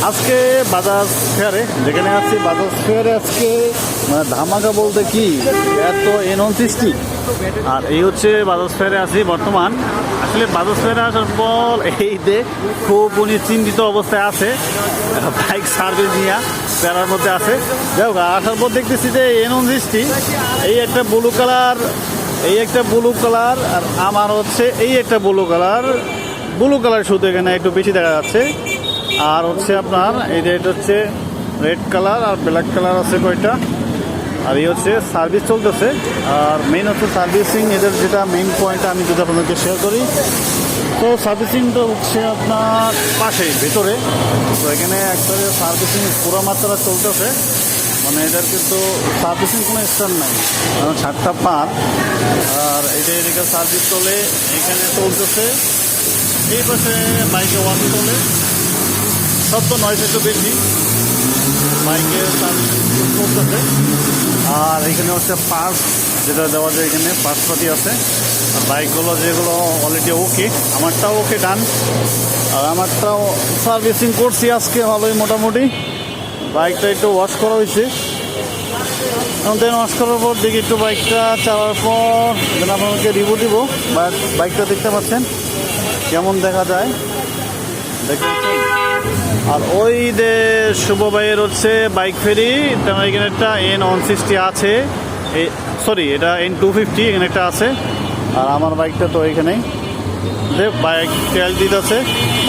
আজকে বাজাজ ফেয়ারে যেখানে আছি, বাজাজ ফেয়ারে আজকে মানে ধামাকা বলতে কি এত N160। আর এই হচ্ছে বাজাজ ফেয়ারে আছি বর্তমান। আসলে বাজাজ ফেয়ারে আসার পর এই যে খুব উনি চিন্তিত অবস্থায় আছে, বাইক সার্ভিস নিয়ে ফেরার মধ্যে আছে। যাই হোক, আসার পর দেখতেছি যে N160 এই একটা ব্লু কালার, এই একটা ব্লু কালার, আর আমার হচ্ছে এই একটা ব্লু কালার। ব্লু কালার শুধু এখানে একটু বেশি দেখা যাচ্ছে। আর হচ্ছে আপনার এই যে এটা হচ্ছে রেড কালার আর ব্ল্যাক কালার আছে কয়টা। আর এই হচ্ছে সার্ভিস চলতেছে। আর মেইন হচ্ছে সার্ভিসিং, এদের যেটা মেইন পয়েন্ট আমি যদি আপনাদেরকে শেয়ার করি। তো সার্ভিসিংটা হচ্ছে আপনার পাশেই ভেতরে। তো এখানে একবারে সার্ভিসিং পুরো মাত্রা চলতেছে, মানে এটার কিন্তু সার্ভিসিং কোনো স্ট্যান্ড নাই, কারণ 7টা পার। আর এটা এদিকে সার্ভিস চলে, এখানে চলতেছে। এই পাশে বাইকে ওয়াশ চলে, শব্দ নয়েজ একটু বেশি, বাইকের সার্ভিসিং চলতেছে। আর এখানে হচ্ছে পার্টস যেটা দেওয়া যায়, এখানে পার্টসপাতি আছে। আর বাইকগুলো যেগুলো অলরেডি ওকে, আমারটাও ওকে ডান। আর আমারটাও সার্ভিসিং করছি আজকে ভালোই মোটামুটি। বাইকটা একটু ওয়াশ করা হয়েছে, দেন ওয়াশ করার পর দেখি একটু বাইকটা চালার পর দেন আপনাদেরকে রিভিউ দিব। বাইকটা দেখতে পাচ্ছেন কেমন দেখা যায়, দেখতে পাচ্ছেন। আর ওই যে শুভ ভাইয়ের হচ্ছে বাইক ফেরি, তেমন এখানে একটা N160 আছে, সরি এটা N250 এখানে একটা আছে। আর আমার বাইকটা তো এখানেই, বাইক তেল দিতেছে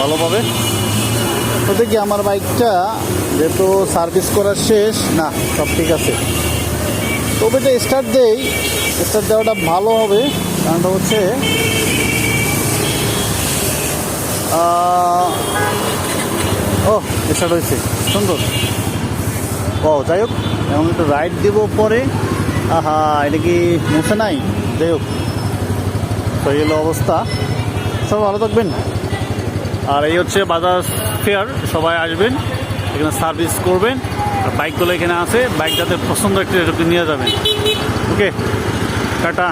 ভালোভাবে। তো দেখি আমার বাইকটা যেহেতু সার্ভিস করা শেষ না, সব ঠিক আছে। তবে এটা স্টার্ট দেওয়াটা ভালো হবে, কারণটা হচ্ছে ও স্টার্ট হয়েছে সুন্দর। ও যাই হোক, এমন একটু রাইড দিব পরে। আহা, এটা কি মুছে নাই? যাই হোক, তো এই হলো অবস্থা। সব ভালো থাকবেন। আর এই হচ্ছে বাজাজ ফেয়ার, সবাই আসবেন, এখানে সার্ভিস করবেন। আর বাইকগুলো এখানে আছে, বাইক যাদের পছন্দ একটু নিয়ে যাবেন। ওকে, টাটা।